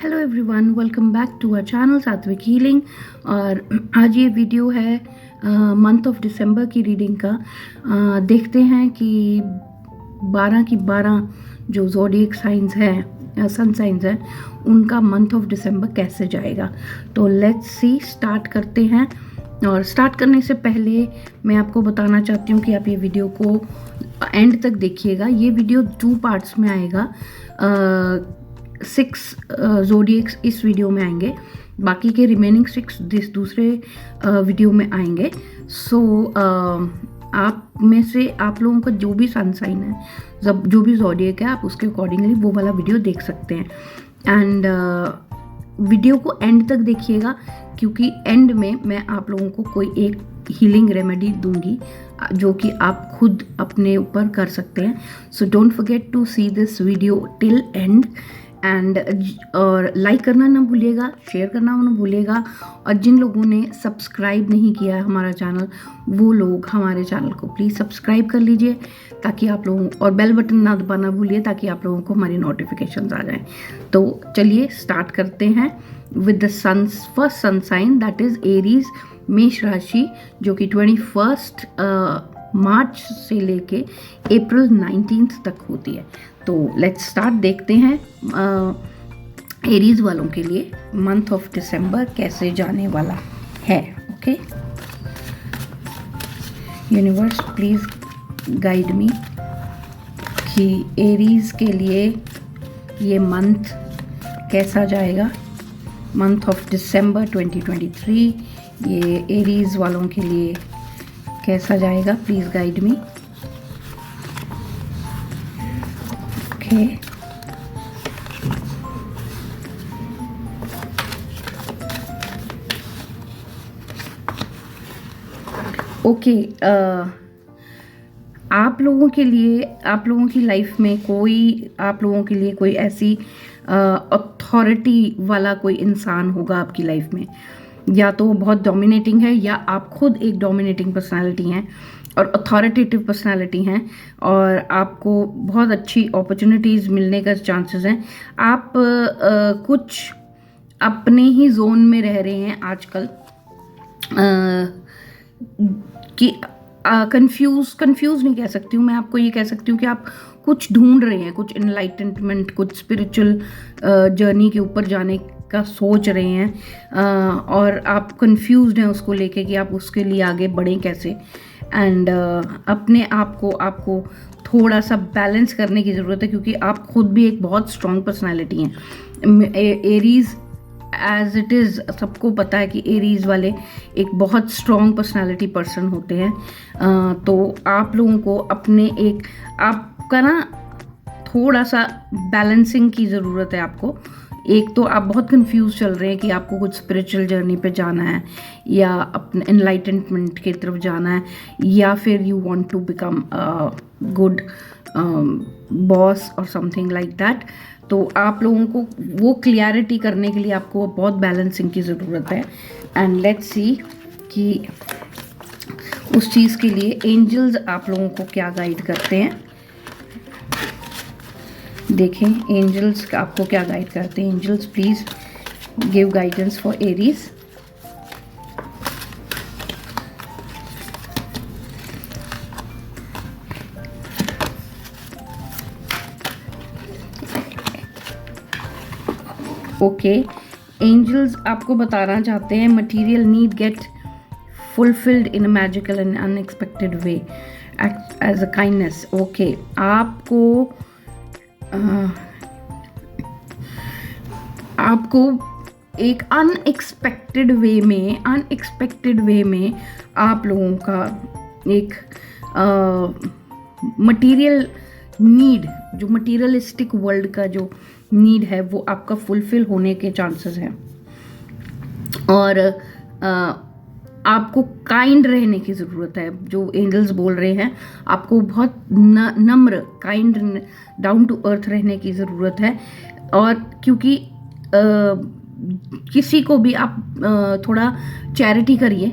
Hello everyone, welcome back to our channel Satvik healing. और आज ये वीडियो है मंथ ऑफ दिसंबर की रीडिंग का। देखते हैं कि 12 की 12 जो ज़ोडिएक साइंस हैं, सन साइंस हैं, उनका मंथ ऑफ दिसंबर कैसे जाएगा। तो लेट्स सी, स्टार्ट करते हैं। और स्टार्ट करने से पहले मैं आपको बताना चाहती हूँ कि आप ये वीडियो को एंड तक देखिएगा। ये वीडियो 2 पार्ट्स में आएगा। 6 ज़ोडिएक्स इस वीडियो में आएंगे, बाकी के रिमेनिंग 6 दूसरे वीडियो में आएंगे। सो आप में से आप लोगों का जो भी सन साइन है, जो भी ज़ोडिएक है, आप उसके अकॉर्डिंगली वो वाला वीडियो देख सकते हैं। एंड वीडियो को एंड तक देखिएगा, क्योंकि एंड में मैं आप लोगों को कोई एक हीलिंग रेमेडी दूंगी जो कि आप खुद अपने ऊपर कर सकते हैं। So don't forget to see this video till end. And और लाइक करना ना भूलिएगा, शेयर करना ना भूलिएगा। और जिन लोगों ने सब्सक्राइब नहीं किया है हमारा चैनल, वो लोग हमारे चैनल को प्लीज़ सब्सक्राइब कर लीजिए, ताकि आप लोगों, और बेल बटन ना दबाना भूलिए, ताकि आप लोगों को हमारी नोटिफिकेशंस आ जाएं। तो चलिए स्टार्ट करते हैं with the suns first sun sign, that is Aries, मेष राशि, जो कि 21 मार्च से लेके अप्रैल 19 तक होती है। तो लेट्स स्टार्ट, देखते हैं एरीज वालों के लिए मंथ ऑफ दिसंबर कैसे जाने वाला है। ओके, यूनिवर्स प्लीज गाइड मी कि एरीज के लिए ये मंथ कैसा जाएगा। मंथ ऑफ दिसंबर 2023 ये एरीज वालों के लिए कैसा जाएगा, प्लीज गाइड मी। ओके, आप लोगों के लिए, आप लोगों की लाइफ में कोई, आप लोगों के लिए कोई ऐसी अथॉरिटी वाला कोई इंसान होगा आपकी लाइफ में। या तो वो बहुत डोमिनेटिंग है, या आप खुद एक डोमिनेटिंग पर्सनालिटी हैं और अथॉरिटेटिव पर्सनालिटी हैं, और आपको बहुत अच्छी अपॉर्चुनिटीज़ मिलने का चांसेस हैं। आप कुछ अपने ही जोन में रह रहे हैं आजकल, कि कंफ्यूज नहीं कह सकती हूँ मैं, आपको ये कह सकती हूँ कि आप कुछ ढूंढ रहे हैं, कुछ इनलाइटनमेंट, कुछ स्पिरिचुअल जर्नी के ऊपर जाने का सोच रहे हैं, और आप कंफ्यूज्ड हैं उसको लेके कि आप उसके लिए आगे बढ़ें कैसे। एंड अपने आप को आपको थोड़ा सा बैलेंस करने की ज़रूरत है, क्योंकि आप खुद भी एक बहुत स्ट्रॉन्ग पर्सनालिटी हैं। एरीज एज इट इज़, सबको पता है कि एरीज वाले एक बहुत स्ट्रॉन्ग पर्सनालिटी पर्सन होते हैं। तो आप लोगों को अपने एक, आपका ना थोड़ा सा बैलेंसिंग की ज़रूरत है आपको। एक तो आप बहुत कंफ्यूज चल रहे हैं कि आपको कुछ स्पिरिचुअल जर्नी पे जाना है, या अपने एनलाइटनमेंट की तरफ जाना है, या फिर you want to become good boss और समथिंग लाइक दैट। तो आप लोगों को वो क्लियरिटी करने के लिए आपको बहुत बैलेंसिंग की ज़रूरत है। एंड लेट्स सी कि उस चीज़ के लिए एंजल्स आप लोगों को क्या गाइड करते हैं। देखें एंजल्स आपको क्या गाइड करते हैं। Angels please give guidance for Aries. Okay, angels आपको बताना चाहते हैं material need get fulfilled in a magical and unexpected way as a kindness. Okay, आपको एक अनएक्सपेक्टेड वे में आप लोगों का एक मटेरियल नीड, जो मटेरियलिस्टिक वर्ल्ड का जो नीड है, वो आपका फुलफिल होने के चांसेस हैं। और आपको काइंड रहने की ज़रूरत है। जो एंजल्स बोल रहे हैं, आपको बहुत नम्र, काइंड, डाउन टू अर्थ रहने की ज़रूरत है। और क्योंकि किसी को भी आप थोड़ा चैरिटी करिए,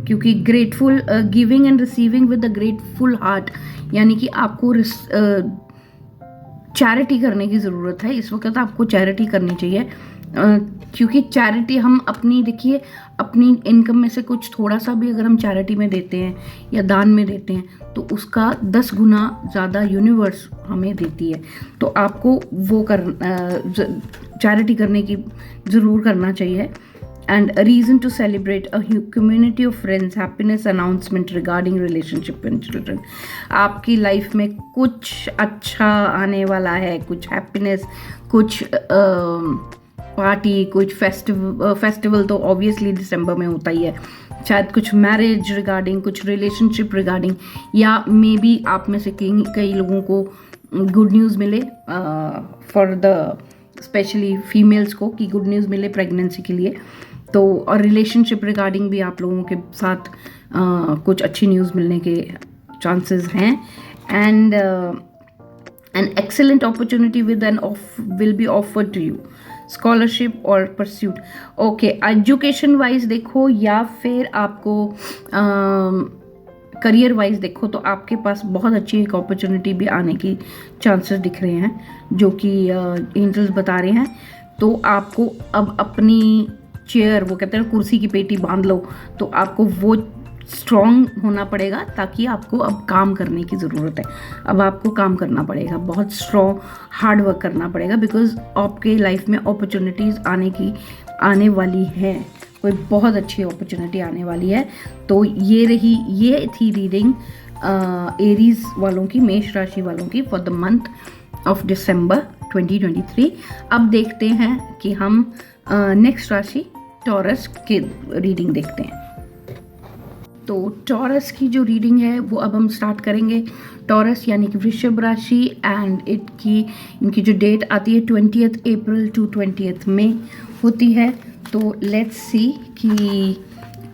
क्योंकि grateful, giving and receiving with a grateful heart, यानी कि आपको चैरिटी करने की ज़रूरत है। इस वक्त आपको चैरिटी करनी चाहिए, क्योंकि चैरिटी हम अपनी, देखिए, अपनी इनकम में से कुछ थोड़ा सा भी अगर हम चैरिटी में देते हैं या दान में देते हैं तो उसका 10 गुना ज़्यादा यूनिवर्स हमें देती है। तो आपको वो चैरिटी करने की ज़रूर करना चाहिए। And a reason to celebrate a community of friends, happiness announcement regarding relationship and children. आपकी लाइफ में कुछ अच्छा आने वाला है, कुछ हैप्पीनेस, कुछ पार्टी, कुछ फेस्टिवल तो ऑब्वियसली दिसंबर में होता ही है, शायद कुछ मैरिज रिगार्डिंग, कुछ रिलेशनशिप रिगार्डिंग, या मे बी आप में से कई लोगों को गुड न्यूज़ मिले, फॉर द स्पेशली फीमेल्स को, कि गुड न्यूज़ मिले प्रेगनेंसी के लिए। तो और रिलेशनशिप रिगार्डिंग भी आप लोगों के साथ कुछ अच्छी न्यूज़ मिलने के चांसेस हैं। And an excellent opportunity with an will be offered to you, scholarship और परस्यूट। ओके, एजुकेशन वाइज देखो या फिर आपको करियर वाइज देखो तो आपके पास बहुत अच्छी एक अपॉर्चुनिटी भी आने की चांसेस दिख रहे हैं, जो कि एंजल्स बता रहे हैं। तो आपको अब अपनी चेयर, वो कहते हैं कुर्सी की पेटी बांध लो, तो आपको वो स्ट्रॉन्ग होना पड़ेगा, ताकि आपको अब काम करने की ज़रूरत है। अब आपको काम करना पड़ेगा, बहुत स्ट्रॉन्ग हार्ड वर्क करना पड़ेगा, बिकॉज आपके लाइफ में अपॉर्चुनिटीज़ आने वाली है, कोई बहुत अच्छी अपॉर्चुनिटी आने वाली है। तो ये थी रीडिंग एरीज वालों की, मेष राशि वालों की, for the month of December 2023। अब देखते हैं कि हम नेक्स्ट राशि टॉरस की रीडिंग देखते हैं। तो टॉरस की जो रीडिंग है वो अब हम स्टार्ट करेंगे। टॉरस यानी कि वृषभ राशि, एंड इनकी जो डेट आती है 20 अप्रैल टू 20 मई होती है। तो लेट्स सी कि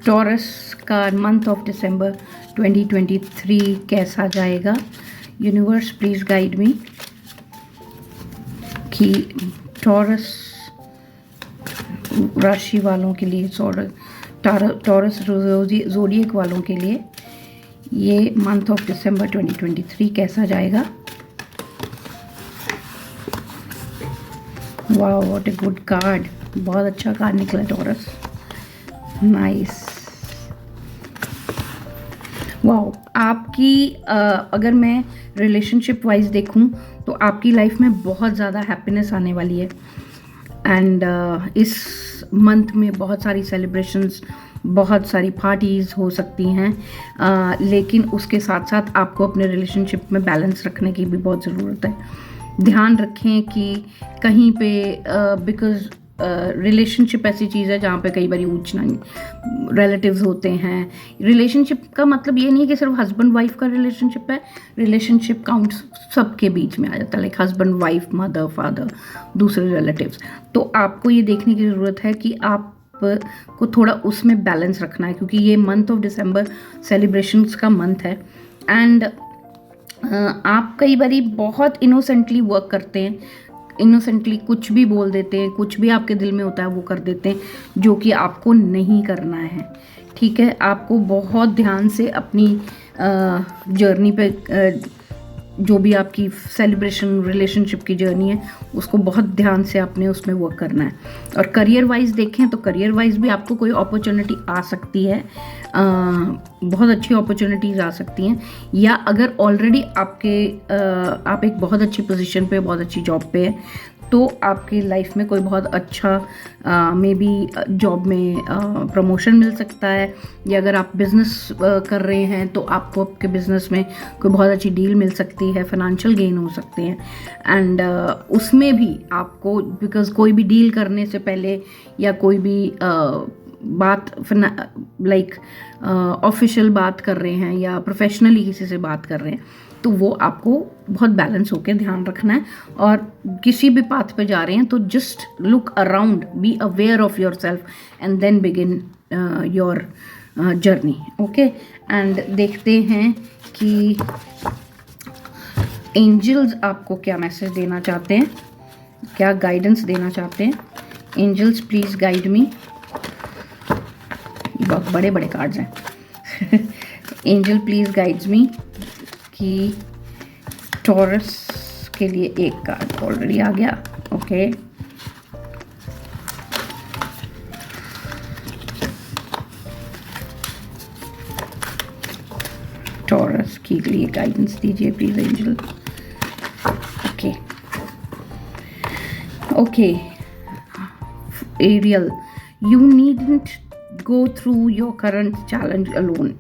टॉरस का मंथ ऑफ दिसंबर 2023 कैसा जाएगा। यूनिवर्स प्लीज गाइड मी कि टॉरस राशि वालों के लिए, टॉरस ज़ोडिएक वालों के लिए ये मंथ ऑफ दिसंबर 2023 कैसा जाएगा। वाह, व्हाट ए गुड कार्ड, बहुत अच्छा कार्ड निकला टॉरस, नाइस। वाह, आपकी अगर मैं रिलेशनशिप वाइज देखूं तो आपकी लाइफ में बहुत ज़्यादा हैप्पीनेस आने वाली है। एंड इस मंथ में बहुत सारी सेलिब्रेशंस, बहुत सारी पार्टीज़ हो सकती हैं, लेकिन उसके साथ साथ आपको अपने रिलेशनशिप में बैलेंस रखने की भी बहुत ज़रूरत है। ध्यान रखें कि कहीं पे बिकॉज़ रिलेशनशिप ऐसी चीज़ है जहाँ पे कई बार ऊंच रिलेटिव्स होते हैं। रिलेशनशिप का मतलब ये नहीं है कि सिर्फ हस्बैंड वाइफ का रिलेशनशिप है, रिलेशनशिप काउंट्स सबके बीच में आ जाता है, like husband wife, mother father, दूसरे रिलेटिव्स। तो आपको ये देखने की ज़रूरत है कि आप को थोड़ा उसमें बैलेंस रखना है, क्योंकि ये मंथ ऑफ दिसंबर सेलिब्रेशंस का मंथ है। एंड आप कई बारी बहुत इनोसेंटली वर्क करते हैं, इनोसेंटली कुछ भी बोल देते हैं, कुछ भी आपके दिल में होता है वो कर देते हैं, जो कि आपको नहीं करना है। ठीक है, आपको बहुत ध्यान से अपनी जर्नी पे, जो भी आपकी सेलिब्रेशन रिलेशनशिप की जर्नी है, उसको बहुत ध्यान से आपने उसमें वर्क करना है। और करियर वाइज देखें तो करियर वाइज भी आपको कोई अपॉर्चुनिटी आ सकती है, बहुत अच्छी अपॉर्चुनिटीज़ आ सकती हैं, या अगर ऑलरेडी आप एक बहुत अच्छी पोजीशन पे, बहुत अच्छी जॉब पे है, तो आपकी लाइफ में कोई बहुत अच्छा मे बी जॉब में प्रमोशन मिल सकता है, या अगर आप बिज़नेस कर रहे हैं तो आपको आपके बिज़नेस में कोई बहुत अच्छी डील मिल सकती है, फाइनेंशियल गेन हो सकते हैं। एंड उसमें भी आपको, बिकॉज़ कोई भी डील करने से पहले या कोई भी बात लाइक ऑफिशियल बात कर रहे हैं या प्रोफेशनली किसी से बात कर रहे हैं, तो वो आपको बहुत बैलेंस होकर ध्यान रखना है। और किसी भी पाथ पे जा रहे हैं तो just look around, be aware of your self and then begin your journey. Okay, and देखते हैं कि एंजल्स आपको क्या मैसेज देना चाहते हैं, क्या गाइडेंस देना चाहते हैं। Angels please guide me. बहुत बड़े बड़े कार्ड्स हैं। एंजल प्लीज गाइड्स मी कि टॉरस के लिए एक कार्ड ऑलरेडी आ गया। ओके टॉरस के लिए गाइडेंस दीजिए please angel. Okay Ariel, you needn't go through your current challenge alone.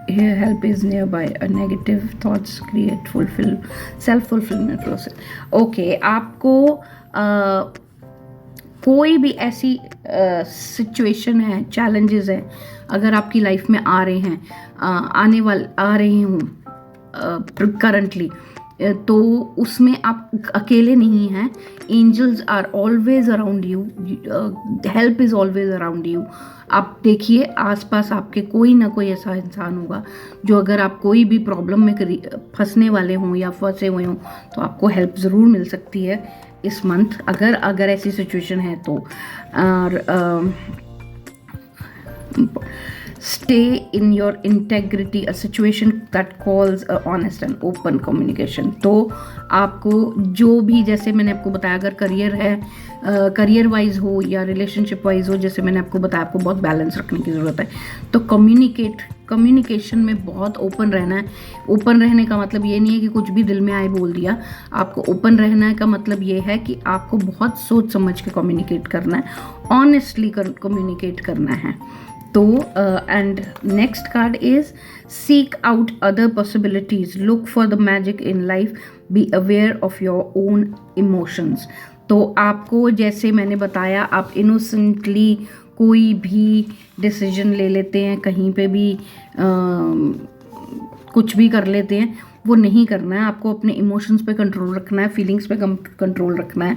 Here help is nearby. A negative thoughts create self-fulfillment process. Okay, आपको कोई भी ऐसी सिचुएशन है, चैलेंजेस है, अगर आपकी लाइफ में आ रहे हैं, आ रहे हूँ करंटली, तो उसमें आप अकेले नहीं हैं। Angels are always around you, help is always around you. आप देखिए आसपास आपके कोई ना कोई ऐसा इंसान होगा जो अगर आप कोई भी प्रॉब्लम में फंसने वाले हों या फंसे हुए हों तो आपको हेल्प ज़रूर मिल सकती है इस मंथ, अगर ऐसी सिचुएशन है तो। और stay in your integrity, a situation that calls a honest and open communication। तो आपको जो भी, जैसे मैंने आपको बताया, अगर करियर है, करियर वाइज हो या रिलेशनशिप वाइज हो, जैसे मैंने आपको बताया आपको बहुत बैलेंस रखने की ज़रूरत है। तो कम्युनिकेशन में बहुत ओपन रहना है। ओपन रहने का मतलब ये नहीं है कि कुछ भी दिल में आए बोल दिया। आपको ओपन रहना का मतलब ये है कि आपको बहुत सोच समझ के कम्युनिकेट करना है, ऑनेस्टली कम्युनिकेट करना है। तो and next card is seek out other possibilities, look for the magic in life, B aware of your own emotions. तो आपको, जैसे मैंने बताया, आप इनोसेंटली कोई भी डिसीजन ले लेते हैं, कहीं पे भी कुछ भी कर लेते हैं, वो नहीं करना है। आपको अपने इमोशंस पे कंट्रोल रखना है, फीलिंग्स पे कंट्रोल रखना है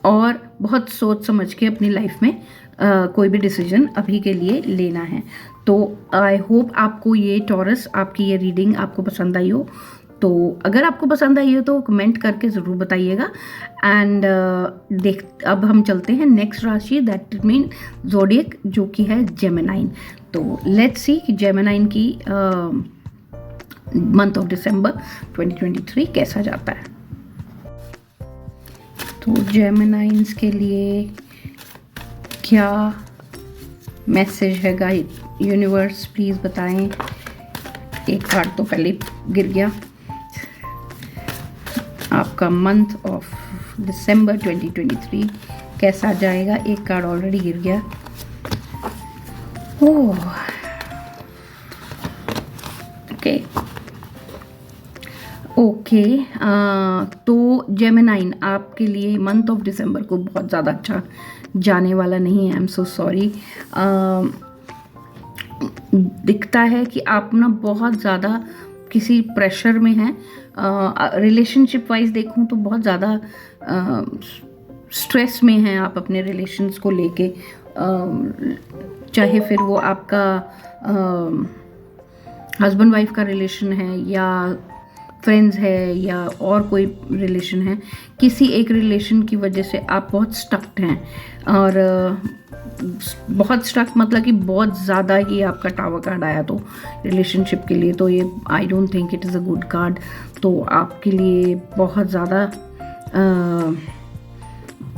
और बहुत सोच समझ के अपनी लाइफ में कोई भी डिसीजन अभी के लिए लेना है। तो आई होप आपको ये टॉरस, आपकी ये रीडिंग आपको पसंद आई हो। तो अगर आपको पसंद आई हो तो कमेंट करके ज़रूर बताइएगा। एंड अब हम चलते हैं नेक्स्ट राशि, दैट मीन ज़ोडिएक, जो कि है जेमिनाइन। तो लेट्स सी कि जेमिनाइन की मंथ ऑफ दिसंबर 2023 कैसा जाता है। तो जेमिनाइंस के लिए क्या मैसेज है गाइड, यूनिवर्स प्लीज़ बताएं। एक कार्ड तो पहले गिर गया। आपका मंथ ऑफ दिसंबर 2023 कैसा जाएगा, एक कार्ड ऑलरेडी गिर गया। ओह ओके तो जेमिनाइन आपके लिए मंथ ऑफ दिसंबर को बहुत ज़्यादा अच्छा जाने वाला नहीं है। I am so sorry. दिखता है कि आप ना बहुत ज़्यादा किसी प्रेशर में हैं। रिलेशनशिप वाइज देखूं तो बहुत ज़्यादा स्ट्रेस में हैं आप अपने रिलेशंस को लेके, चाहे फिर वो आपका हस्बैंड वाइफ का रिलेशन है या फ्रेंड्स है या और कोई रिलेशन है। किसी एक रिलेशन की वजह से आप बहुत स्टक्ड हैं, और बहुत स्टक मतलब कि बहुत ज़्यादा ही आपका टावर कार्ड आया तो रिलेशनशिप के लिए, तो ये I don't think it is a good card. तो आपके लिए बहुत ज़्यादा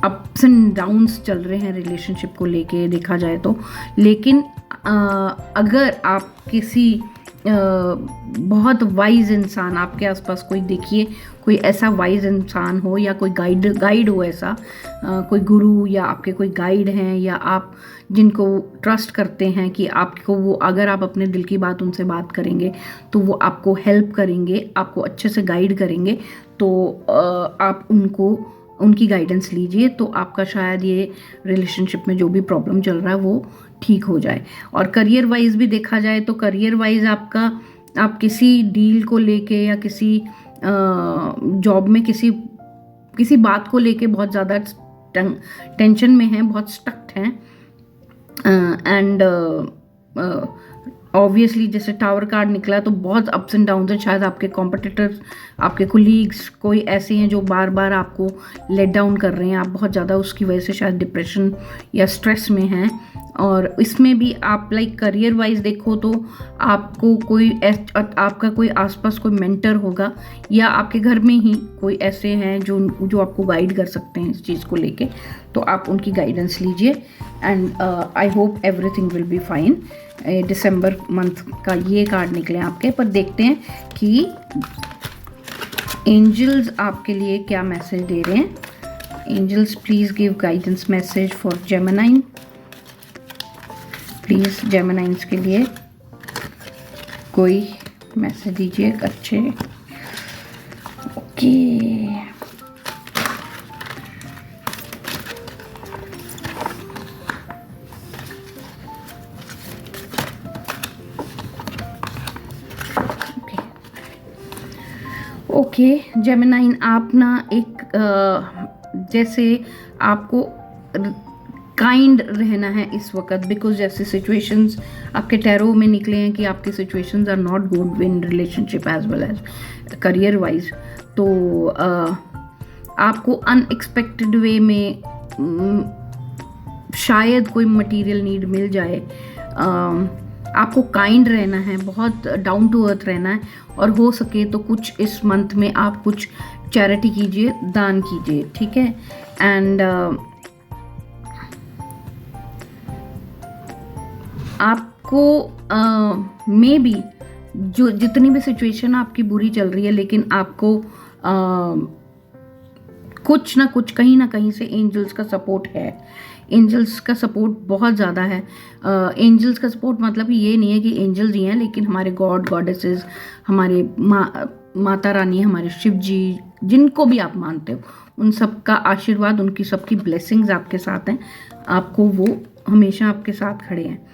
अप्स एंड डाउन्स चल रहे हैं रिलेशनशिप को लेके देखा जाए तो। लेकिन अगर आप किसी बहुत वाइज इंसान आपके आसपास कोई देखिए, कोई ऐसा वाइज इंसान हो या कोई गाइड हो, ऐसा कोई गुरु या आपके कोई गाइड हैं या आप जिनको ट्रस्ट करते हैं कि आपको वो, अगर आप अपने दिल की बात उनसे बात करेंगे तो वो आपको हेल्प करेंगे, आपको अच्छे से गाइड करेंगे। तो आप उनकी गाइडेंस लीजिए, तो आपका शायद ये रिलेशनशिप में जो भी प्रॉब्लम चल रहा है वो ठीक हो जाए। और करियर वाइज भी देखा जाए तो करियर वाइज आप किसी डील को लेके या किसी जॉब में किसी बात को लेके बहुत ज़्यादा टेंशन में हैं, बहुत स्टक्ड हैं। एंड ऑब्वियसली जैसे टावर कार्ड निकला तो बहुत अप्स एंड डाउन्स हैं। शायद आपके कॉम्पिटिटर्स, आपके कोलीग्स कोई ऐसे हैं जो बार बार आपको लेट डाउन कर रहे हैं, आप बहुत ज़्यादा उसकी वजह से शायद डिप्रेशन या स्ट्रेस में हैं। और इसमें भी आप लाइक करियर वाइज देखो तो आपको कोई आपका कोई आसपास कोई मेंटर होगा या आपके घर में ही कोई ऐसे हैं जो आपको गाइड कर सकते हैं इस चीज़ को लेके, तो आप उनकी गाइडेंस लीजिए and I hope everything will be fine. December month का ये कार्ड निकले आपके, पर देखते हैं कि एंजल्स आपके लिए क्या मैसेज दे रहे हैं। Angels please give guidance message for Geminian, please Geminians के लिए कोई मैसेज दीजिए अच्छे। ओके ओके जेमिनाइन, आप ना एक जैसे आपको काइंड रहना है इस वक्त, बिकॉज जैसे सिचुएशंस आपके टैरो में निकले हैं कि आपके situations are not good in relationship as well as career wise, तो आपको अनएक्सपेक्टेड वे में शायद कोई मटेरियल नीड मिल जाए। आपको काइंड रहना है, बहुत डाउन टू अर्थ रहना है, और हो सके तो कुछ इस मंथ में आप कुछ चैरिटी कीजिए, दान कीजिए, ठीक है। एंड आपको मे बी जो जितनी भी सिचुएशन आपकी बुरी चल रही है, लेकिन आपको कुछ ना कुछ कहीं ना कहीं से एंजल्स का सपोर्ट है। एंजल्स का सपोर्ट बहुत ज़्यादा है। एंजल्स का सपोर्ट मतलब ये नहीं है कि एंजल्स ही हैं, लेकिन हमारे गॉड गॉडेसेस, हमारे माता रानी, हमारे शिव जी, जिनको भी आप मानते हो, उन सब का आशीर्वाद, उनकी सबकी ब्लेसिंग्स आपके साथ हैं। आपको वो हमेशा आपके साथ खड़े हैं।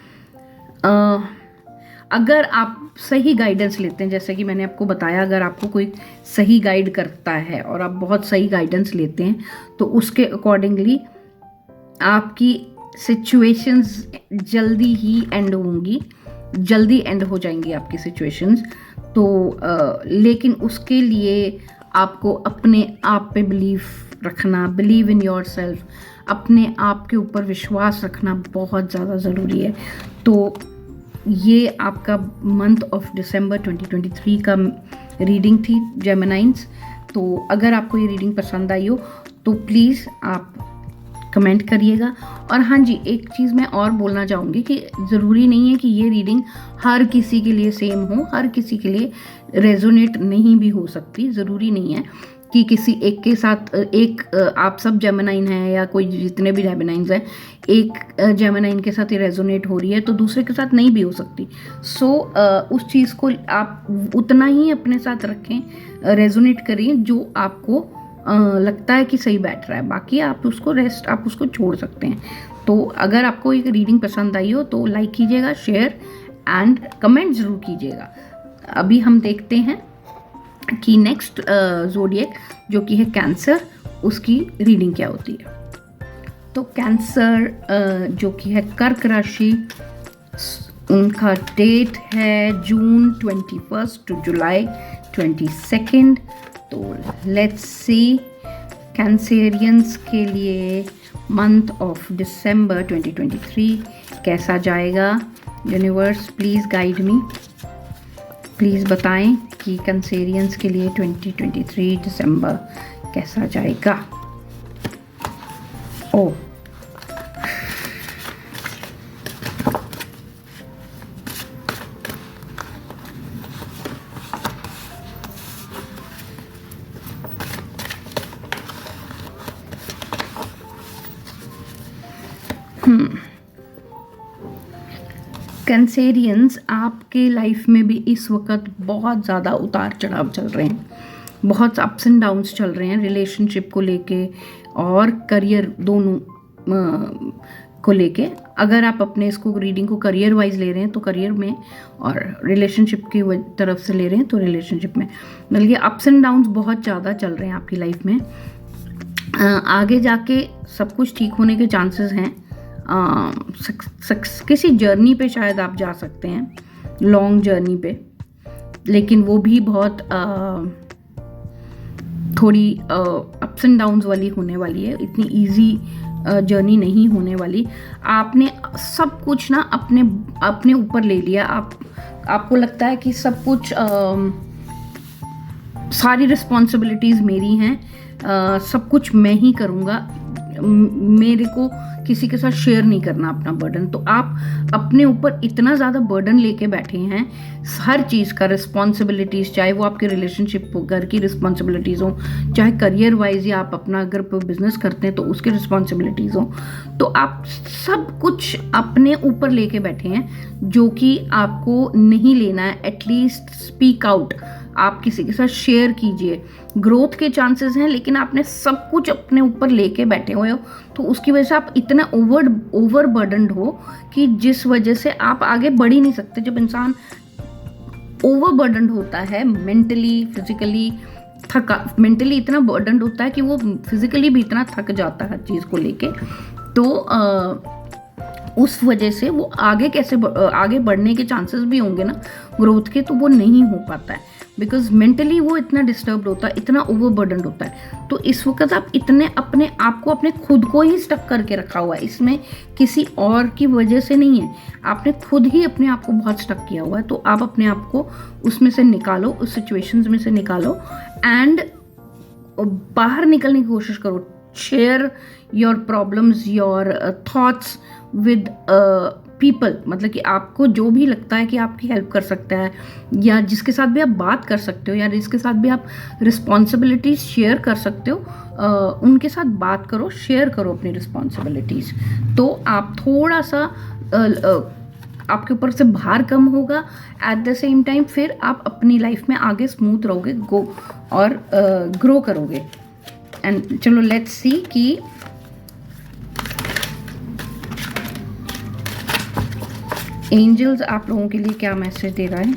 अगर आप सही गाइडेंस लेते हैं, जैसे कि मैंने आपको बताया, अगर आपको कोई सही गाइड करता है और आप बहुत सही गाइडेंस लेते हैं, तो उसके अकॉर्डिंगली आपकी सिचुएशंस जल्दी ही एंड होंगी, जल्दी एंड हो जाएंगी आपकी सिचुएशंस। तो लेकिन उसके लिए आपको अपने आप पे बिलीव रखना, बिलीव इन योर सेल्फ, अपने आप के ऊपर विश्वास रखना बहुत ज़्यादा ज़रूरी है। तो ये आपका मंथ ऑफ दिसंबर 2023 का रीडिंग थी जेमिनाइंस। तो अगर आपको ये रीडिंग पसंद आई हो तो प्लीज़ आप कमेंट करिएगा। और हाँ जी, एक चीज़ मैं और बोलना चाहूँगी कि ज़रूरी नहीं है कि ये रीडिंग हर किसी के लिए सेम हो, हर किसी के लिए रेजोनेट नहीं भी हो सकती। ज़रूरी नहीं है कि किसी एक के साथ एक आप सब जेमिनाइन हैं या कोई जितने भी जेमिनाइंस हैं, एक जेमिनाइन के साथ ये रेजोनेट हो रही है तो दूसरे के साथ नहीं भी हो सकती। सो उस चीज़ को आप उतना ही अपने साथ रखें, रेजोनेट करें जो आपको लगता है कि सही बैठ रहा है। बाकी आप उसको छोड़ सकते हैं। तो अगर आपको एक रीडिंग पसंद आई हो तो लाइक कीजिएगा, शेयर एंड कमेंट ज़रूर कीजिएगा। अभी हम देखते हैं कि नेक्स्ट ज़ोडिएक जो कि है कैंसर, उसकी रीडिंग क्या होती है। तो कैंसर जो कि है कर्क राशि, उनका डेट है जून 21 टू जुलाई 22। तो लेट्स सी कैंसेरियंस के लिए मंथ ऑफ दिसंबर 2023 कैसा जाएगा। Universe please guide me, please बताएं कि कैंसेरियंस के लिए 2023 दिसंबर कैसा जाएगा। ओ कैंसेरियंस, आपके लाइफ में भी इस वक्त बहुत ज़्यादा उतार चढ़ाव चल रहे हैं, बहुत अप्स एंड डाउन्स चल रहे हैं रिलेशनशिप को लेके और करियर दोनों को लेके। अगर आप अपने इसको रीडिंग को करियर वाइज ले रहे हैं तो करियर में, और रिलेशनशिप की तरफ से ले रहे हैं तो रिलेशनशिप में, मतलब ये अप्स एंड डाउन्स बहुत ज़्यादा चल रहे हैं आपकी लाइफ में। आगे जाके सब कुछ ठीक होने के चांसेस हैं। किसी जर्नी पे शायद आप जा सकते हैं, लॉन्ग जर्नी पे, लेकिन वो भी बहुत थोड़ी अप्स एंड डाउन्स वाली होने वाली है। इतनी इजी जर्नी नहीं होने वाली। आपने सब कुछ ना अपने ऊपर ले लिया। आपको लगता है कि सब कुछ सारी रिस्पॉन्सिबिलिटीज़ मेरी हैं, सब कुछ मैं ही करूँगा, मेरे को किसी के साथ शेयर नहीं करना अपना बर्डन। तो आप अपने ऊपर इतना ज़्यादा बर्डन लेके बैठे हैं, हर चीज़ का रिस्पॉन्सिबिलिटीज़, चाहे वो आपके रिलेशनशिप हो, घर की रिस्पॉन्सिबिलिटीज़ हो, चाहे करियर वाइज या आप अपना अगर बिजनेस करते हैं तो उसकी रिस्पॉन्सिबिलिटीज़ हो, तो आप सब कुछ अपने ऊपर लेके बैठे हैं जो कि आपको नहीं लेना है। एटलीस्ट स्पीक आउट, आप किसी के साथ शेयर कीजिए। ग्रोथ के चांसेस हैं, लेकिन आपने सब कुछ अपने ऊपर लेके बैठे हुए हो, तो उसकी वजह से आप इतना ओवर बर्डनड हो कि जिस वजह से आप आगे बढ़ ही नहीं सकते। जब इंसान ओवर बर्डनड होता है, मेंटली फिजिकली मेंटली इतना बर्डनड होता है कि वो फिजिकली भी इतना थक जाता है हर चीज़ को लेके, तो उस वजह से वो आगे बढ़ने के चांसेस भी होंगे ना ग्रोथ के, तो वो नहीं हो पाता है, बिकॉज मेंटली वो इतना डिस्टर्ब होता है, इतना ओवरबर्डनड होता है। तो इस वक्त आप इतने अपने आप को, अपने खुद को ही स्टक करके रखा हुआ है, इसमें किसी और की वजह से नहीं है, आपने खुद ही अपने आप को बहुत स्टक किया हुआ है। तो आप अपने आप को उसमें से निकालो, उस सिचुएशंस में से निकालो एंड बाहर निकलने की कोशिश करो। Share your problems, your thoughts with people, मतलब कि आपको जो भी लगता है कि आपकी हेल्प कर सकता है, या जिसके साथ भी आप बात कर सकते हो, या जिसके साथ भी आप रिस्पॉन्सिबिलिटीज़ शेयर कर सकते हो, उनके साथ बात करो, शेयर करो अपनी रिस्पॉन्सिबिलिटीज़। तो आप थोड़ा सा आपके ऊपर से भार कम होगा, एट द सेम टाइम फिर आप अपनी लाइफ में आगे स्मूथ रहोगे, और ग्रो करोगे। एंड चलो लेट्स सी कि एंजल्स आप लोगों के लिए क्या मैसेज दे रहा है।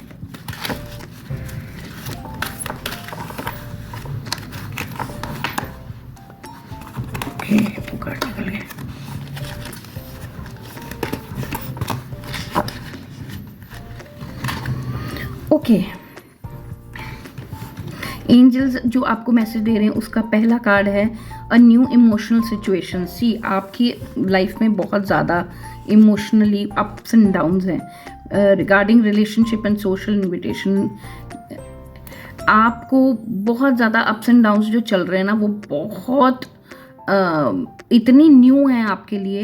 ओके, वो कार्ड निकल गए। ओके, एंजल्स जो आपको मैसेज दे रहे हैं उसका पहला कार्ड है अ न्यू इमोशनल सिचुएशन। सी, आपकी लाइफ में बहुत ज़्यादा इमोशनली अप्स एंड डाउन्स हैं regarding relationship and social invitation. आपको बहुत ज़्यादा अप्स एंड डाउन्स जो चल रहे हैं ना, वो बहुत इतनी न्यू है आपके लिए,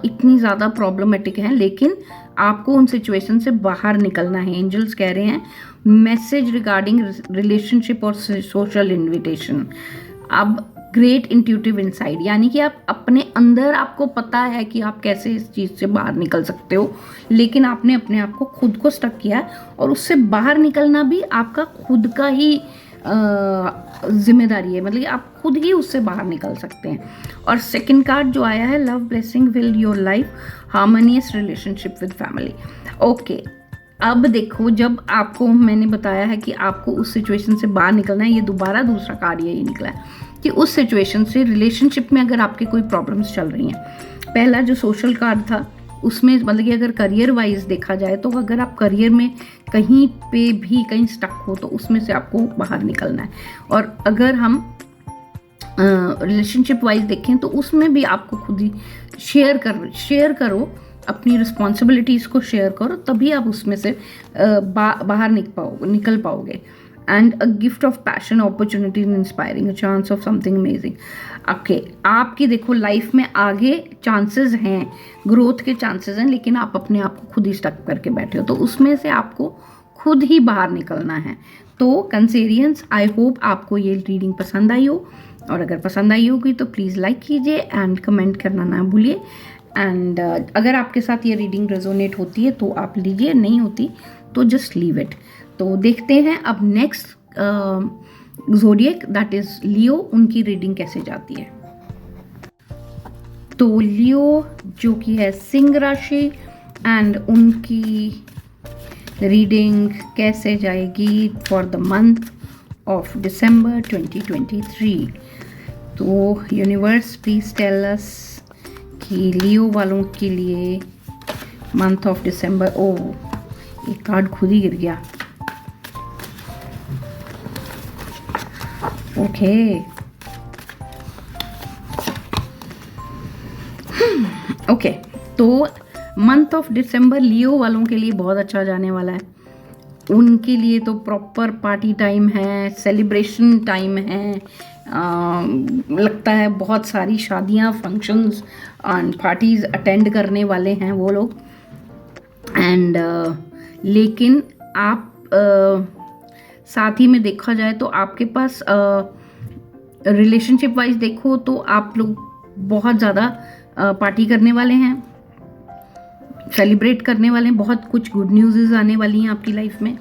इतनी ज़्यादा प्रॉब्लमेटिक है, लेकिन आपको उन सिचुएशन से बाहर निकलना है। एंजल्स कह रहे हैं मैसेज रिगार्डिंग रिलेशनशिप और सोशल इन्विटेशन। अब ग्रेट इंट्यूटिव इनसाइट, यानी कि आप अपने अंदर, आपको पता है कि आप कैसे इस चीज़ से बाहर निकल सकते हो, लेकिन आपने अपने आप को खुद को स्टक किया, और उससे बाहर निकलना भी आपका खुद का ही जिम्मेदारी है, मतलब आप खुद ही उससे बाहर निकल सकते हैं। और सेकंड कार्ड जो आया है, love blessing will your life, harmonious relationship with family. Okay, अब देखो, जब आपको मैंने बताया है कि आपको उस सिचुएशन से बाहर निकलना है, ये दोबारा दूसरा कार्ड यही निकला है कि उस सिचुएशन से, रिलेशनशिप में अगर आपके कोई प्रॉब्लम्स चल रही हैं, पहला जो सोशल कार्ड था उसमें मतलब कि अगर करियर वाइज देखा जाए, तो अगर आप करियर में कहीं पे भी कहीं स्टक हो तो उसमें से आपको बाहर निकलना है। और अगर हम रिलेशनशिप वाइज देखें तो उसमें भी आपको खुद ही शेयर करो, अपनी रिस्पॉन्सिबिलिटीज़ को शेयर करो, तभी आप उसमें से बाहर निकल पाओगे। And a gift of passion, opportunities inspiring, a chance of something amazing. Okay, आपकी देखो लाइफ में आगे चांसेस हैं, ग्रोथ के चांसेस हैं, लेकिन आप अपने आप को खुद ही स्टक करके बैठे हो, तो उसमें से आपको खुद ही बाहर निकलना है। तो कंसेरियंस, आई होप आपको ये रीडिंग पसंद आई हो, और अगर पसंद आई होगी तो प्लीज़ लाइक कीजिए एंड कमेंट करना ना भूलिए। एंड अगर आपके साथ ये रीडिंग रेजोनेट होती है तो आप लीजिए, नहीं होती तो जस्ट लीव इट। तो देखते हैं अब नेक्स्ट ज़ोडिएक दैट इज़ लियो, उनकी रीडिंग कैसे जाती है। तो लियो जो कि है सिंह राशि, एंड उनकी रीडिंग कैसे जाएगी for the month of December 2023। तो यूनिवर्स प्लीज टेल अस कि लियो वालों के लिए मंथ ऑफ दिसंबर। ओ, एक कार्ड खुद ही गिर गया। ओके, ओके, तो मंथ ऑफ दिसंबर लियो वालों के लिए बहुत अच्छा जाने वाला है। उनके लिए तो प्रॉपर पार्टी टाइम है, सेलिब्रेशन टाइम है। लगता है बहुत सारी शादियां, फंक्शंस एंड पार्टीज अटेंड करने वाले हैं वो लोग। एंड लेकिन आप साथ ही में देखा जाए तो आपके पास रिलेशनशिप वाइज देखो तो आप लोग बहुत ज़्यादा पार्टी करने वाले हैं, सेलिब्रेट करने वाले हैं, बहुत कुछ गुड न्यूज़ आने वाली हैं आपकी लाइफ में।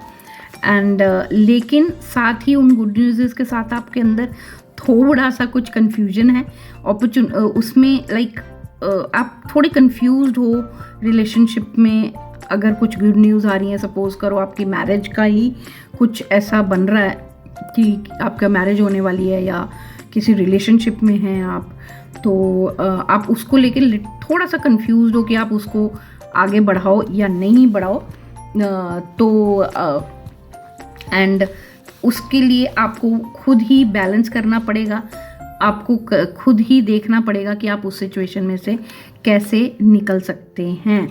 एंड लेकिन साथ ही उन गुड न्यूज़ के साथ आपके अंदर थोड़ा सा कुछ कन्फ्यूजन है उसमें, लाइक आप थोड़े कन्फ्यूज्ड हो रिलेशनशिप में। अगर कुछ गुड न्यूज़ आ रही है, सपोज करो आपकी मैरिज का ही कुछ ऐसा बन रहा है कि आपका मैरिज होने वाली है या किसी रिलेशनशिप में हैं आप, तो आप उसको लेके थोड़ा सा कंफ्यूज हो कि आप उसको आगे बढ़ाओ या नहीं बढ़ाओ। तो एंड उसके लिए आपको खुद ही बैलेंस करना पड़ेगा, आपको खुद ही देखना पड़ेगा कि आप उस सिचुएशन में से कैसे निकल सकते हैं।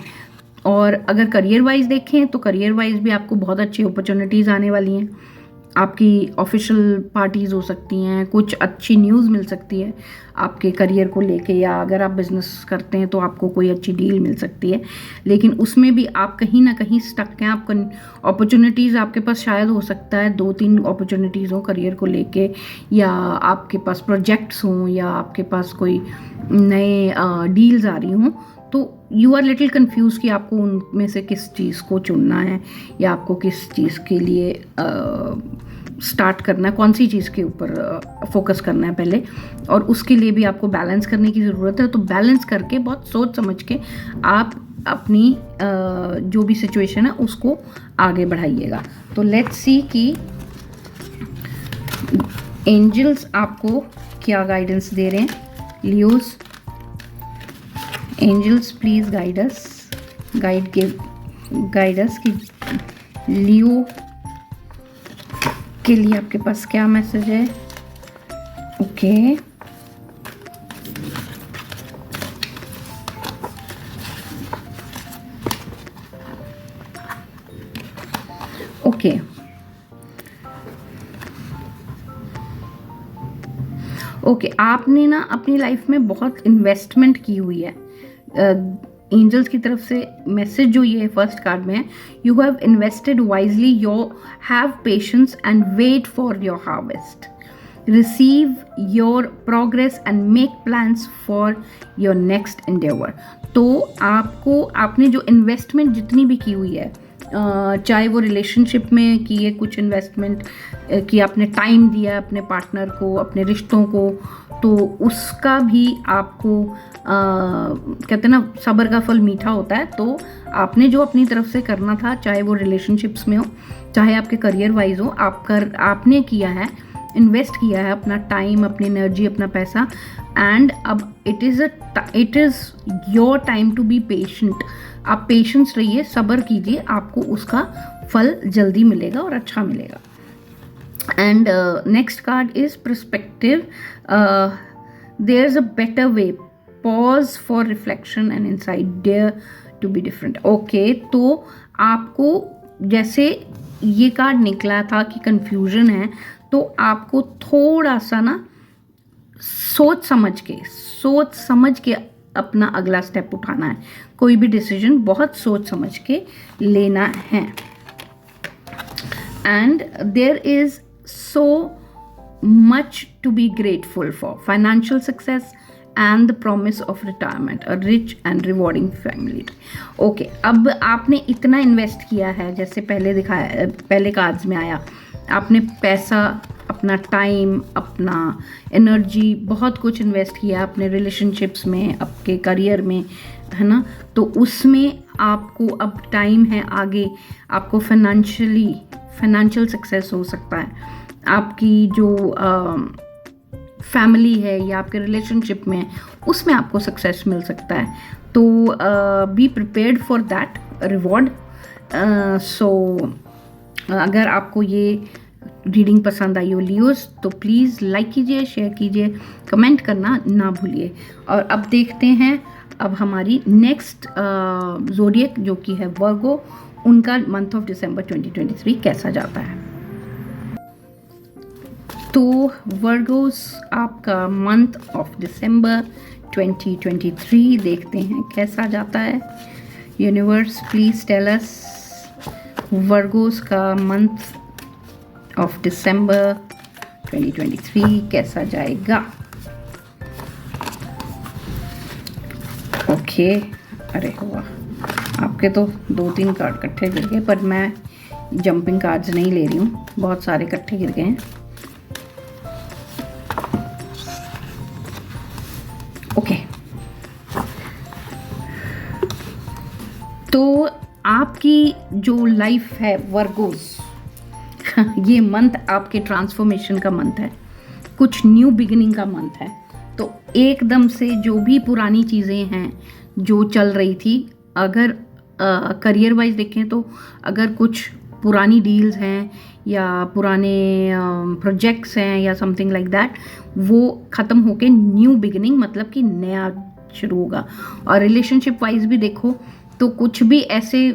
और अगर करियर वाइज देखें तो करियर वाइज भी आपको बहुत अच्छी अपॉर्चुनिटीज़ आने वाली हैं। आपकी ऑफिशियल पार्टीज़ हो सकती हैं, कुछ अच्छी न्यूज़ मिल सकती है आपके करियर को लेके, या अगर आप बिज़नेस करते हैं तो आपको कोई अच्छी डील मिल सकती है। लेकिन उसमें भी आप कहीं ना कहीं स्टक हैं। आप अपॉर्चुनिटीज़ आपके पास शायद हो सकता है 2-3 अपॉर्चुनिटीज़ हो करियर को लेके, या आपके पास प्रोजेक्ट्स हों, या आपके पास कोई नए डील्स आ रही हों, तो यू आर लिटिल कन्फ्यूज कि आपको उनमें से किस चीज़ को चुनना है या आपको किस चीज़ के लिए स्टार्ट करना है, कौन सी चीज़ के ऊपर फोकस करना है पहले। और उसके लिए भी आपको बैलेंस करने की ज़रूरत है। तो बैलेंस करके बहुत सोच समझ के आप अपनी जो भी सिचुएशन है उसको आगे बढ़ाइएगा। तो लेट्स सी कि एंजल्स आपको क्या गाइडेंस दे रहे हैं। Leos, angels please guide us, guide us कि लियो के लिए आपके पास क्या मैसेज है। ओके, ओके, ओके, आपने ना अपनी लाइफ में बहुत इन्वेस्टमेंट की हुई है। एंजल्स की तरफ से मैसेज जो ये फर्स्ट कार्ड में है, you have invested wisely, your have patience and wait for your harvest, receive your progress and make plans for your next endeavour. तो आपने जो इन्वेस्टमेंट जितनी भी की हुई है, चाहे वो रिलेशनशिप में की है कुछ इन्वेस्टमेंट, कि आपने टाइम दिया अपने पार्टनर को, अपने रिश्तों को, तो उसका भी आपको कहते हैं ना, सब्र का फल मीठा होता है। तो आपने जो अपनी तरफ से करना था, चाहे वो रिलेशनशिप्स में हो, चाहे आपके करियर वाइज हो, आपने किया है, इन्वेस्ट किया है अपना टाइम, अपनी एनर्जी, अपना पैसा। एंड अब it is your time to be patient. आप पेशेंस रहिए, सब्र कीजिए, आपको उसका फल जल्दी मिलेगा और अच्छा मिलेगा। And next card is perspective, there is a better way, pause for reflection and insight, dare to be different. Okay, तो आपको जैसे ये कार्ड निकला था कि कंफ्यूजन है, तो आपको थोड़ा सा ना सोच समझ के अपना अगला स्टेप उठाना है। कोई भी डिसीजन बहुत सोच समझ के लेना है। And there is so much to be grateful for, financial success and the promise of retirement, a rich and rewarding family. Okay, अब आपने इतना इन्वेस्ट किया है, जैसे पहले कार्ड्स में आया, आपने पैसा, अपना टाइम, अपना एनर्जी, बहुत कुछ इन्वेस्ट किया अपने रिलेशनशिप्स में, आपके करियर में, है ना। तो उसमें आपको अब टाइम है आगे, आपको फाइनेंशियल सक्सेस हो सकता है, आपकी जो फैमिली है या आपके रिलेशनशिप में, उसमें आपको सक्सेस मिल सकता है। तो be prepared for that reward. So अगर आपको ये रीडिंग पसंद आई हो लियोस, तो प्लीज़ लाइक कीजिए, शेयर कीजिए, कमेंट करना ना भूलिए। और अब देखते हैं अब हमारी नेक्स्ट ज़ोडिएक जो कि है वर्गो, उनका मंथ ऑफ दिसंबर 2023 कैसा जाता है। तो वर्गोस आपका मंथ ऑफ दिसंबर 2023 देखते हैं कैसा जाता है। Universe please tell us Virgos का मंथ ऑफ दिसंबर 2023 कैसा जाएगा। ओके, अरे हुआ, आपके तो 2-3 कार्ड इकट्ठे गिर गए, पर मैं जंपिंग कार्ड्स नहीं ले रही हूँ, बहुत सारे इकट्ठे गिर गए हैं। ओके, तो आपकी जो लाइफ है वर्गोस, ये मंथ आपके ट्रांसफॉर्मेशन का मंथ है, कुछ न्यू बिगिनिंग का मंथ है। तो एकदम से जो भी पुरानी चीज़ें हैं जो चल रही थी, अगर करियर वाइज देखें तो अगर कुछ पुरानी डील्स हैं या पुराने प्रोजेक्ट्स हैं या समथिंग लाइक दैट, वो ख़त्म होके न्यू बिगिनिंग मतलब कि नया शुरू होगा। और रिलेशनशिप वाइज भी देखो तो कुछ भी ऐसे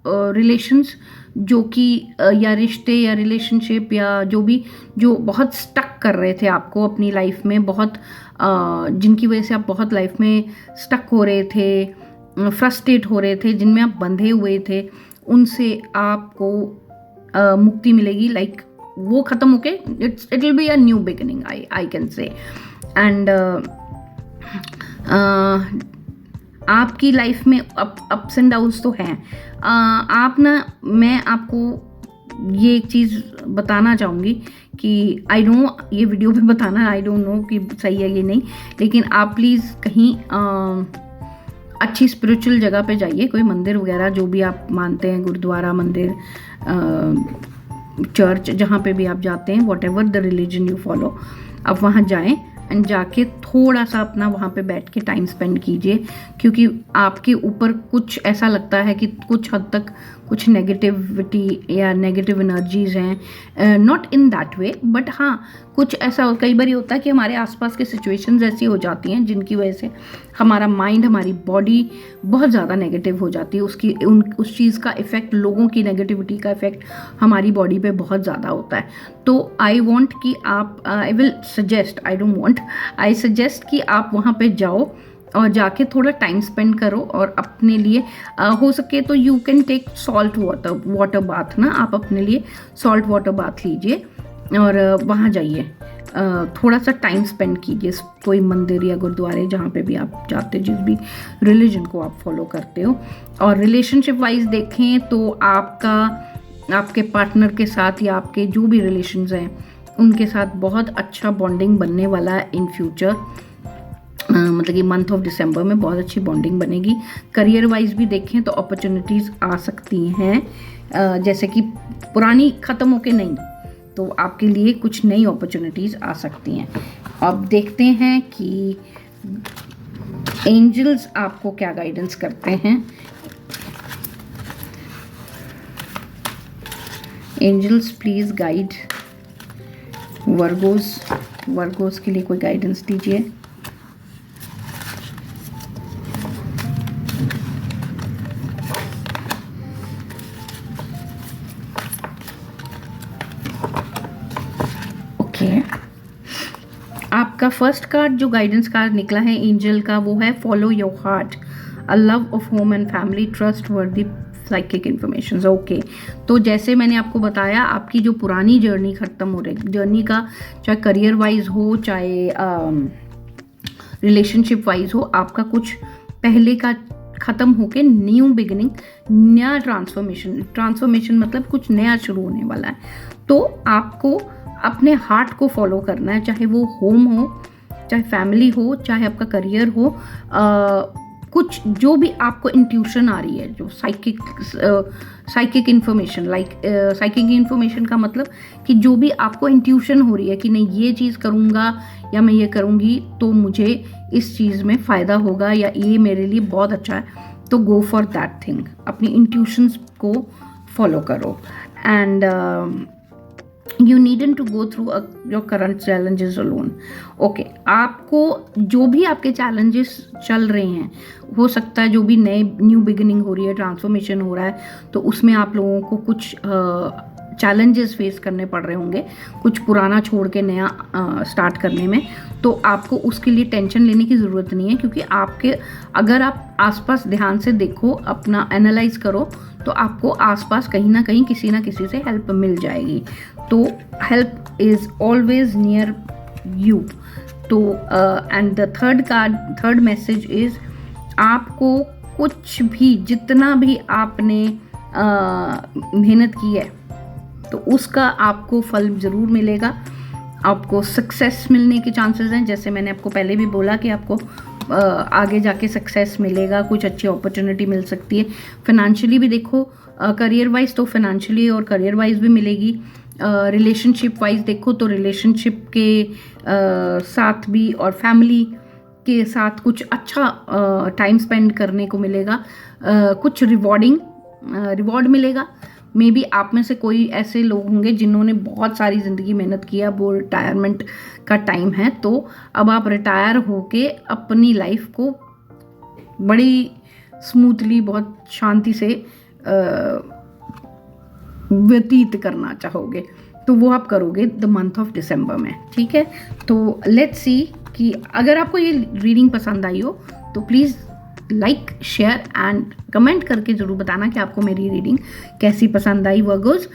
रिलेशंस जो कि या रिश्ते या रिलेशनशिप या जो भी जो बहुत स्टक कर रहे थे आपको अपनी लाइफ में, बहुत जिनकी वजह से आप बहुत लाइफ में स्टक हो रहे थे, फ्रस्ट्रेट हो रहे थे, जिनमें आप बंधे हुए थे, उनसे आपको मुक्ति मिलेगी। लाइक वो ख़त्म होके it will be a new beginning, I can say. And आपकी लाइफ में अप्स एंड डाउन्स तो हैं। आप ना, मैं आपको ये एक चीज़ बताना चाहूँगी कि आई नो ये वीडियो पे बताना, आई डोंट नो कि सही है ये नहीं, लेकिन आप प्लीज़ कहीं अच्छी स्पिरिचुअल जगह पे जाइए, कोई मंदिर वगैरह जो भी आप मानते हैं, गुरुद्वारा, मंदिर, चर्च, जहाँ पे भी आप जाते हैं, what ever the religion you follow, आप वहाँ जाएं एंड जाके थोड़ा सा अपना वहाँ पे बैठ के टाइम स्पेंड कीजिए, क्योंकि आपके ऊपर कुछ ऐसा लगता है कि कुछ हद तक कुछ नेगेटिविटी या नेगेटिव एनर्जीज हैं, not in that way, but हाँ कुछ ऐसा कई बार होता है कि हमारे आसपास के सिचुएशंस ऐसी हो जाती हैं जिनकी वजह से हमारा माइंड, हमारी बॉडी बहुत ज़्यादा नेगेटिव हो जाती है। उस चीज़ का इफ़ेक्ट, लोगों की नेगेटिविटी का इफ़ेक्ट हमारी बॉडी पे बहुत ज़्यादा होता है। तो आई वॉन्ट कि आप, I will suggest, I don't want, I suggest कि आप वहाँ पे जाओ और जाके थोड़ा टाइम स्पेंड करो और अपने लिए हो सके तो you can take salt water bath ना, आप अपने लिए सॉल्ट वाटर बाथ लीजिए और वहाँ जाइए, थोड़ा सा टाइम स्पेंड कीजिए कोई मंदिर या गुरुद्वारे जहाँ पे भी आप जाते, जिस भी रिलीजन को आप फॉलो करते हो। और रिलेशनशिप वाइज देखें तो आपके पार्टनर के साथ या आपके जो भी रिलेशंस हैं उनके साथ बहुत अच्छा बॉन्डिंग बनने वाला है इन फ्यूचर, मतलब कि मंथ ऑफ दिसंबर में बहुत अच्छी बॉन्डिंग बनेगी। करियर वाइज भी देखें तो अपॉर्चुनिटीज़ आ सकती हैं, जैसे कि पुरानी ख़त्म होके नहीं, तो आपके लिए कुछ नई अपॉर्चुनिटीज़ आ सकती हैं। अब देखते हैं कि एंजल्स आपको क्या गाइडेंस करते हैं। एंजल्स प्लीज़ गाइड वर्गोस के लिए कोई गाइडेंस दीजिए। आपका फर्स्ट कार्ड जो गाइडेंस कार्ड निकला है एंजल का, वो है follow your heart, a love of home and family, trust वर्दी साइकिक इन्फॉर्मेशन। ओके, तो जैसे मैंने आपको बताया, आपकी जो पुरानी जर्नी खत्म हो रही, जर्नी का चाहे करियर वाइज हो, चाहे रिलेशनशिप वाइज हो, आपका कुछ पहले का ख़त्म होके न्यू बिगिनिंग, नया ट्रांसफॉर्मेशन मतलब कुछ नया शुरू होने वाला है। तो आपको अपने हार्ट को फॉलो करना है, चाहे वो होम हो, चाहे फैमिली हो, चाहे आपका करियर हो, कुछ जो भी आपको इंट्यूशन आ रही है, जो साइकिक इन्फॉर्मेशन, साइकिक इन्फॉर्मेशन का मतलब कि जो भी आपको इंट्यूशन हो रही है कि नहीं ये चीज़ करूँगा या मैं ये करूँगी तो मुझे इस चीज़ में फ़ायदा होगा या ये मेरे लिए बहुत अच्छा है, तो गो फॉर दैट थिंग, अपनी इंट्यूशंस को फॉलो करो। And You needn't to go through your current challenges alone. Okay, आपको जो भी आपके challenges चल रहे हैं, हो सकता है जो भी नए न्यू बिगिनिंग हो रही है, ट्रांसफॉर्मेशन हो रहा है, तो उसमें आप लोगों को कुछ चैलेंजेस फेस करने पड़ रहे होंगे, कुछ पुराना छोड़ के नया स्टार्ट करने में। तो आपको उसके लिए टेंशन लेने की ज़रूरत नहीं है, क्योंकि आपके अगर आप आसपास ध्यान से देखो, अपना एनालाइज करो, तो आपको आसपास कहीं ना कहीं किसी ना किसी से हेल्प मिल जाएगी। तो help is always near you. तो and the third message is, आपको कुछ भी जितना भी आपने मेहनत की है तो उसका आपको फल ज़रूर मिलेगा। आपको सक्सेस मिलने के चांसेस हैं, जैसे मैंने आपको पहले भी बोला कि आपको आगे जाके सक्सेस मिलेगा, कुछ अच्छी अपॉर्चुनिटी मिल सकती है। फाइनेंशियली भी देखो, करियर वाइज तो फाइनेंशियली और करियर वाइज भी मिलेगी। रिलेशनशिप वाइज देखो तो रिलेशनशिप के साथ भी और फैमिली के साथ कुछ अच्छा टाइम स्पेंड करने को मिलेगा। कुछ रिवॉर्ड मिलेगा। मे बी आप में से कोई ऐसे लोग होंगे जिन्होंने बहुत सारी ज़िंदगी मेहनत किया, वो रिटायरमेंट का टाइम है, तो अब आप रिटायर होके अपनी लाइफ को बड़ी स्मूथली, बहुत शांति से व्यतीत करना चाहोगे, तो वो आप करोगे द मंथ ऑफ दिसंबर में। ठीक है, तो लेट्स सी कि अगर आपको ये रीडिंग पसंद आई हो तो please like, share and comment करके ज़रूर बताना कि आपको मेरी रीडिंग कैसी पसंद आई वर्गोज़।